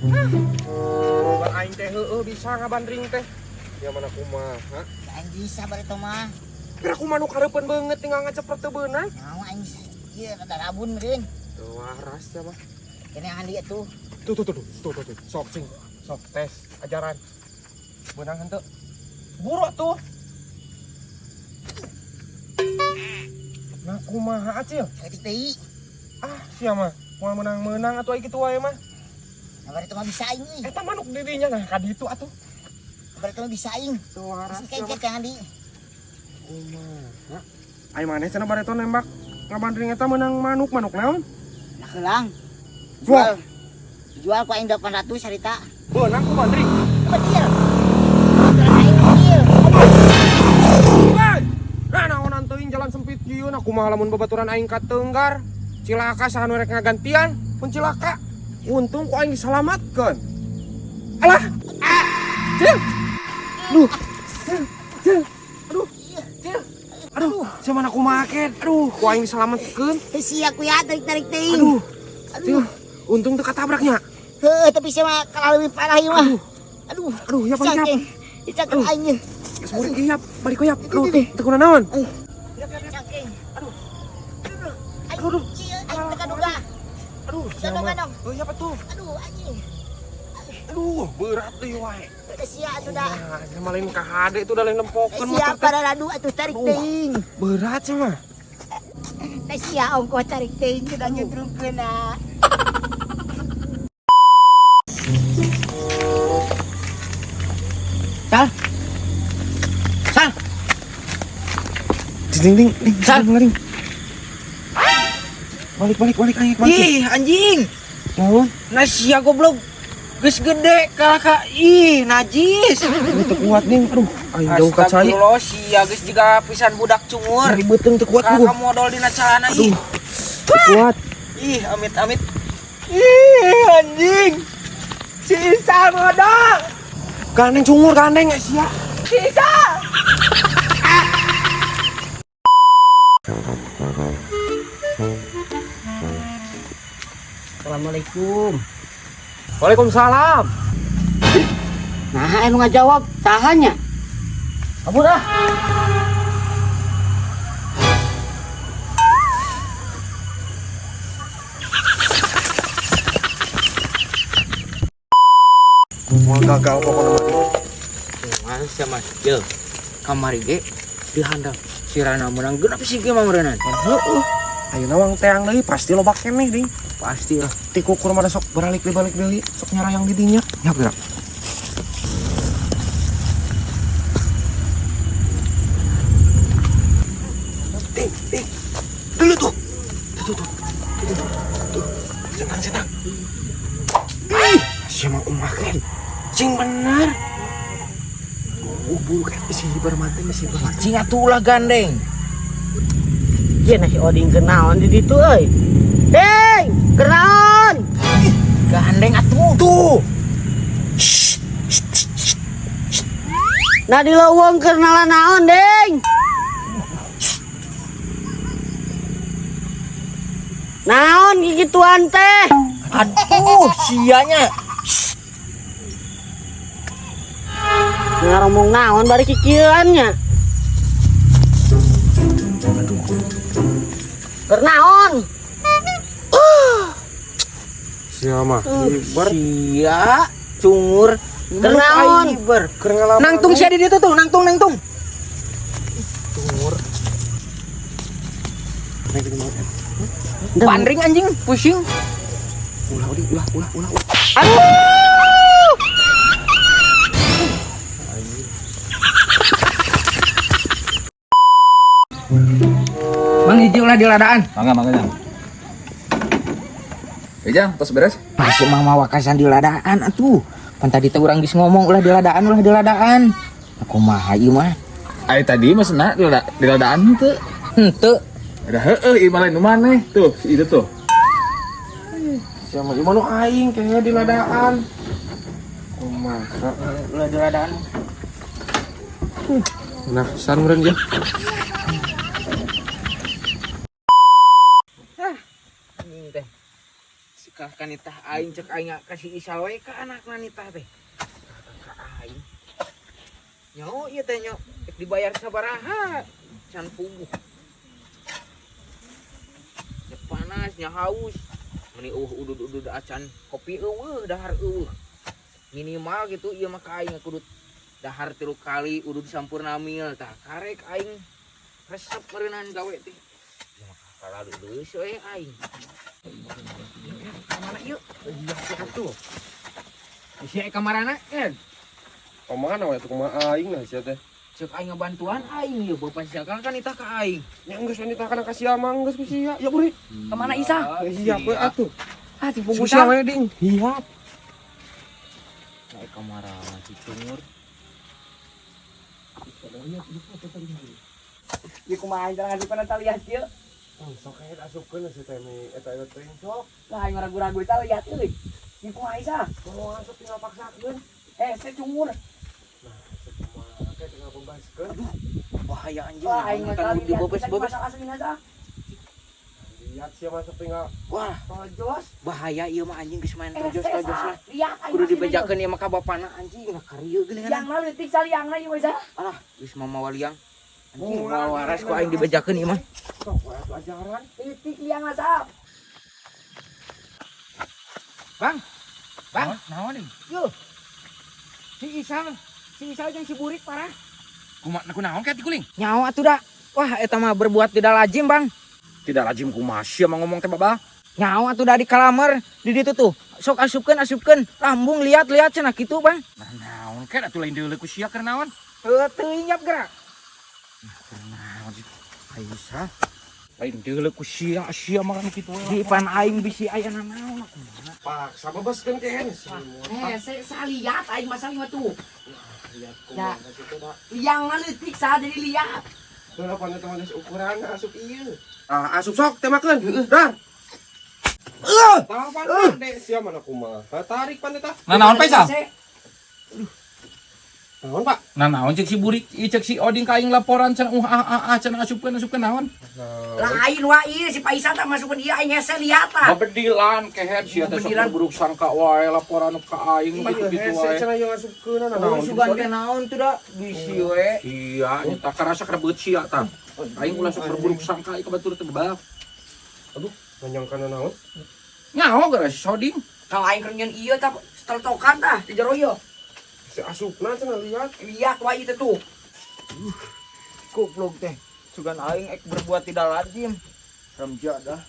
Bang aing teh bisa ngabandring teh. Ya mana kumaha? Aing bisa bari teh mah. Kira kumaha nu kareupeun beungeut tinggal ngaceprot teu beunang. Naon aing ieu rada rabun meureun. Teu waras ya mah. Kene handi atuh. Tuh. Sok cing. Sok tes ajaran. Beunang henteu. Buru tuh. Nah kumaha acil? Saeutik deui. Ah sia mah. Moal menang-menang atuh ai kitu wae mah. Nah bari teh mah bisa aing euy. Eta manuk di dinya nah ka ditu atuh. Bari teh mah bisa aing. Teu waras. Si kengket yang handi. Kumaha? Ai maneh cenah bareto nembak ngabandring eta menang manuk naon? Nah heulang. Jual. Jual ku aing 800 harita. Beunang ku bandring. Betul. Aing kieu. Nah naonan teuing jalan sempit kieu nah kumaha lamun babaturan aing ka Teunggar. Cilaka saha nu rek ngagantian pun cilaka. Untung ku aing diselamatkeun. Alah. Cil. Aduh. Cil. Aduh. Cil. Aduh, sama aku makan. Aduh, ku aing diselamatkeun. Sia ku ya tarik-tarik teuing. Aduh. Cil. Untung teu katabraknya. Heuh, tapi sia mah kalah leuwih parah ieu mah. Aduh, ya balik yap. Dicakeng aing ye. Geus murid ieu yap, balik ku yap. Aduh, teu kuna naon. Cakeng. Aduh. Aduh. Aing teu kaduga. Aduh, Gadong. Oh, iya betul. Aduh, anjing. Aduh, berat deui wae. Sia atuh dah. Nah, sama lain KHD itu udah lain nempokeun Sia para radu atuh tarik teuing. Berat sama. Sia ongko tarik teuing sudah nyetrukeun na. Sal. Ding. Sal. Ngaring. Balik aing. Ih anjing, Naon? nasia goblok, geus gede kakak, ih najis. Teu kuat ning. Aduh, aing jauh ka cai. Astagfirullah, sia geus jiga pisan budak cungur. Ari beuteung teu kuat Kakak gua. modal dina calana ih. Teu kuat. Ih amit. Ih anjing, sisa modal, Gandeng cungur gandeng ya sia. sisa. Assalamualaikum. Waalaikumsalam. Nah, anu ngajawab tahannya. Kabur ah. Mau gagal pokoknya mah. Mas sama Cil, kamari ge dihandap si Rana menang genap sih ge mameureunana. Heeh. Ayeuna wang teang deui pasti loba keneh ding. Pasti lah. Ti kukur mah sok balik deui, sok nyarayang di dinya. Ya gerak. Ting. Dulu tuh. Tuh. Senang. Ih, siapa umaken? Cing bener. Buru kan isi bermanten. Cing atuh ulah gandeng. Ieu nasi oding kenaon di ditu euy. Deng, kenaon? Gandeng atuh. Tuh. Nah di leuweung keur naon, Deng? Naon gigituan teh? Aduh, sianya. Ngomong naon bari kikieuannya. Kernaon? Siapa? Sia cungur. Kernaon? Nangtung sia di ditu tuh, nangtung. Cungur. Bandring anjing, pusing. Ulah. Aduh. Bang hiji ulah diladaan. Mangga Jang. Jang, tos beres? Masih mah wakasan diladaan atuh. Pan tadi teh urang geus ngomong ulah diladaan. Aku mah ieu mah. Ai tadi mah cenah diladaan teu. Henteu. Ada heueuh ieu mah lain nu maneh. Tuh, si itu tuh. Siapa gimana aing kayaknya di ladaan. Kumaha? Ulah diladaan. Nah, sarung ya. Ini teh. Si kakak kan itah aing cek aing kasih isal we ka anakna nitah teh. Ka aing. Nyaho ieu teh nyo rek dibayar sabaraha? Can puguh. Nya panas nya haus. Meni udud-udud acan kopi eueuh dahar eueuh. Minimal gitu ieu mah ka aing kudu dahar 3 kali udud sampurna mil tah karek aing resep meureunan gawe teh. Ya kalau deus we aing. Kamana yuk? Iya atuh. Isi kamarana kan? Kemana we tuh kumaha aing nah sia teh. Cek aing ngabantuan aing yeuh bapak siakal kan itah ka aing. Nya geus wanita kana ka sia mah geus sia. Ya buri. Kemana Isa? Iya we atuh. Ah, si Sia bungkusan. we ding. Iya. Naik kamarana si cungur. Di kumaha aing ngasih pana lihat ieu. Sok kayak asupkeun si teh mi eta teh sok. Lah aing ragu-ragu teh lihat euy. Di kumaha Isa? Mau asup tinggal paksakeun. Saya cungur. Nah, kumaha teh tinggal bebaskeun. Bahaya anjing. Wah, aing mah kan tadi di lihat bobes-bobes. masak aslinya dah. Lihat sia masuk tinggal Wah, Tojos. bahaya ieu mah anjing geus main tojos Saya lah. lihat aing. Kudu aslinya, dibejakeun ieu mah ka bapana anjing. Nah karieu geuning Yang lalu detik saliangna ieu Isa. Alah, geus mamawa liang. Anjing Oh, mau waras ku aing dibejakeun ieu mah. sok we pelajaran. Detik liangna sap. Bang. Bang, Naon nih? yo. Si Isal jeung si Burik parah. Kunaon kayak tikuling? Nyawa atuh da. Wah, eta mah berbuat tidak lazim, Bang. Tidak lazim kumaha sia mah ngomong teh babah. Nyawa atuh da di kalamer di ditu tuh. Sok asupkeun. Lambung lihat cenah kitu, Bang. Nah, naon kayak atuh lain deuleu ku sia keur naon? Teuing nyap gerak. Naon sih? Aisyah. Lain deuleu ku sia mah kan kitu we. Di pan aing bisi aya naon. Paksa bebaskeun ken. Saya lihat aing masa lima tuh. Lihat Ya. kumaha situ da. Liangna leutik sa jadi lihat. Heula pan teh geus ukuran asup ieu. Ah, asup sok temakeun. Dar. Tahan dek sia mana kumaha. Tarik pan eta. Nah, naon pa Isal? Naon, Pak? Nah, naon cek si Burik, cek si Oding ka aing laporan cenah cenah asupkeun naon? Lain wa ieu si Paisa tak masukkeun ieu aing hese lihat tah. Babedilan kehet sia teh sok Babedilan. buruk sangka wae laporan ka aing Ieu gitu hese wae. cenah yang asupkeun Oh, naon. sugan teh naon tuh da bisi we. Iya, nyata karasa kerebut sia tah. Aing ulah sok berburuk sangka ieu kabatur teh babak. Aduh, nanyangkana naon? Nyaho gara si Oding. Kalau aing keur nyeun ieu tah teltokan tah di jero ieu. Si asupna cenah lihat. Lihat wa ieu tuh. Goblok teh. Sugan aing ek berbuat tidak lazim. Ramja dah.